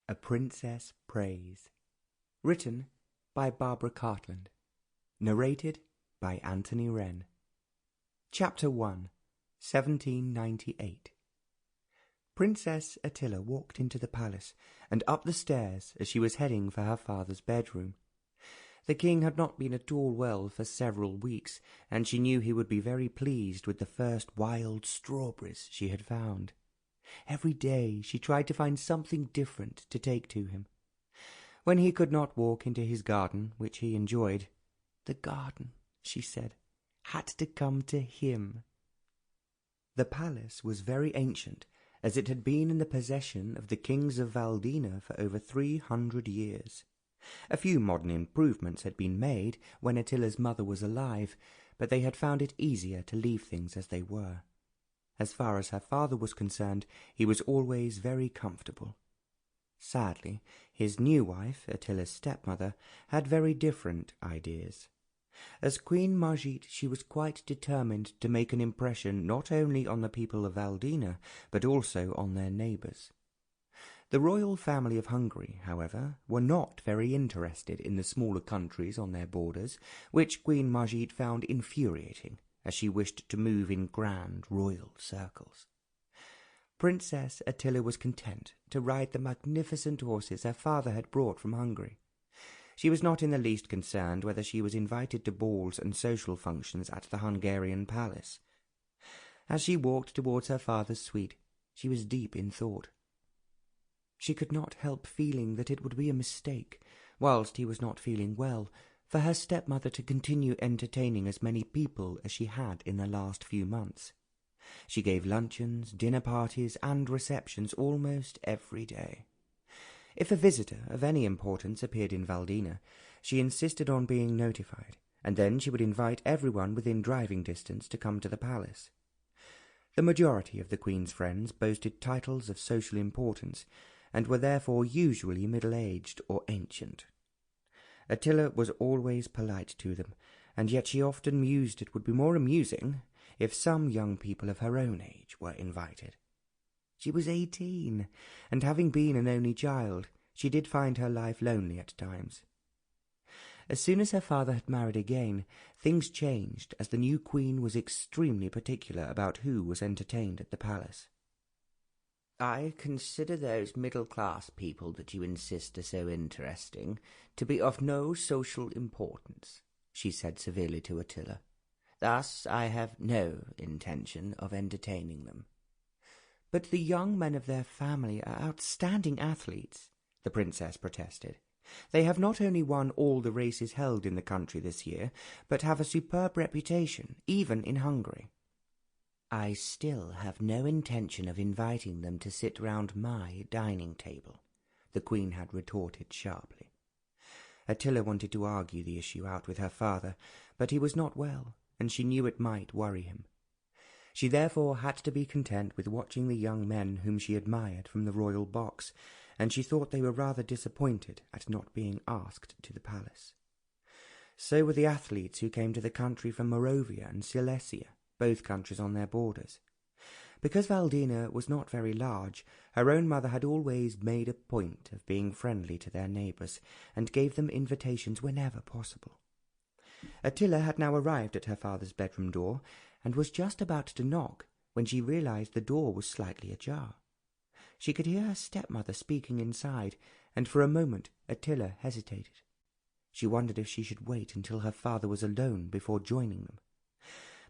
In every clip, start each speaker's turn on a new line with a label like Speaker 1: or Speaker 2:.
Speaker 1: A Princess Prays. Written by Barbara Cartland. Narrated by Anthony Wren. Chapter 1, 1798. Princess Attila walked into the palace and up the stairs as she was heading for her father's bedroom. The king had not been at all well for several weeks, and she knew he would be very pleased with the first wild strawberries she had found. Every day she tried to find something different to take to him. When he could not walk into his garden, which he enjoyed, the garden, she said, had to come to him. The palace was very ancient, as it had been in the possession of the kings of Valdina for over 300 years. A few modern improvements had been made when Attila's mother was alive, but they had found it easier to leave things as they were. As far as her father was concerned, he was always very comfortable. Sadly, his new wife, Attila's stepmother, had very different ideas. As Queen Margit, she was quite determined to make an impression not only on the people of Valdina, but also on their neighbours. The royal family of Hungary, however, were not very interested in the smaller countries on their borders, which Queen Margit found infuriating, as she wished to move in grand royal circles. Princess Attila was content to ride the magnificent horses her father had brought from Hungary. She was not in the least concerned whether she was invited to balls and social functions at the Hungarian palace. As she walked towards her father's suite, she was deep in thought. She could not help feeling that it would be a mistake, whilst he was not feeling well, for her stepmother to continue entertaining as many people as she had in the last few months. She gave luncheons, dinner parties, and receptions almost every day. If a visitor of any importance appeared in Valdina, she insisted on being notified, and then she would invite everyone within driving distance to come to the palace. The majority of the Queen's friends boasted titles of social importance, and were therefore usually middle-aged or ancient. Attila was always polite to them, and yet she often mused it would be more amusing if some young people of her own age were invited. She was 18, and having been an only child, she did find her life lonely at times. As soon as her father had married again, things changed, as the new queen was extremely particular about who was entertained at the palace. "I consider those middle-class people that you insist are so interesting to be of no social importance," she said severely to Attila. "Thus I have no intention of entertaining them." "But the young men of their family are outstanding athletes," the princess protested. "They have not only won all the races held in the country this year, but have a superb reputation, even in Hungary." "I still have no intention of inviting them to sit round my dining table," the queen had retorted sharply. Attila wanted to argue the issue out with her father, but he was not well, and she knew it might worry him. She therefore had to be content with watching the young men whom she admired from the royal box, and she thought they were rather disappointed at not being asked to the palace. So were the athletes who came to the country from Moravia and Silesia, both countries on their borders. Because Valdina was not very large, her own mother had always made a point of being friendly to their neighbours, and gave them invitations whenever possible. Attila had now arrived at her father's bedroom door, and was just about to knock when she realized the door was slightly ajar. She could hear her stepmother speaking inside, and for a moment Attila hesitated. She wondered if she should wait until her father was alone before joining them.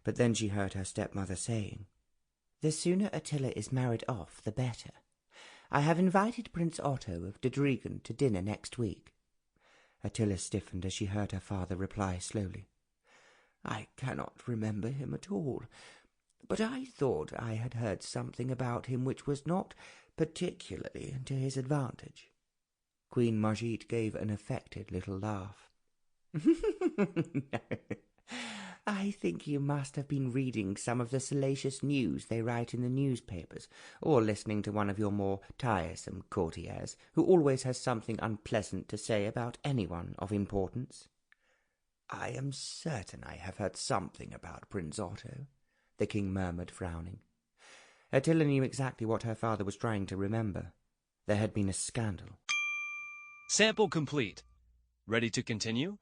Speaker 1: But then she heard her stepmother saying, "The sooner Attila is married off, the better. I have invited Prince Otto of Dodregan to dinner next week." Attila stiffened as she heard her father reply slowly, "I cannot remember him at all, but I thought I had heard something about him which was not particularly to his advantage." Queen Margit gave an affected little laugh. "No. I think you must have been reading some of the salacious news they write in the newspapers, or listening to one of your more tiresome courtiers, who always has something unpleasant to say about anyone of importance." "I am certain I have heard something about Prince Otto," the king murmured, frowning. Attila knew exactly what her father was trying to remember. There had been a scandal.
Speaker 2: Sample complete. Ready to continue?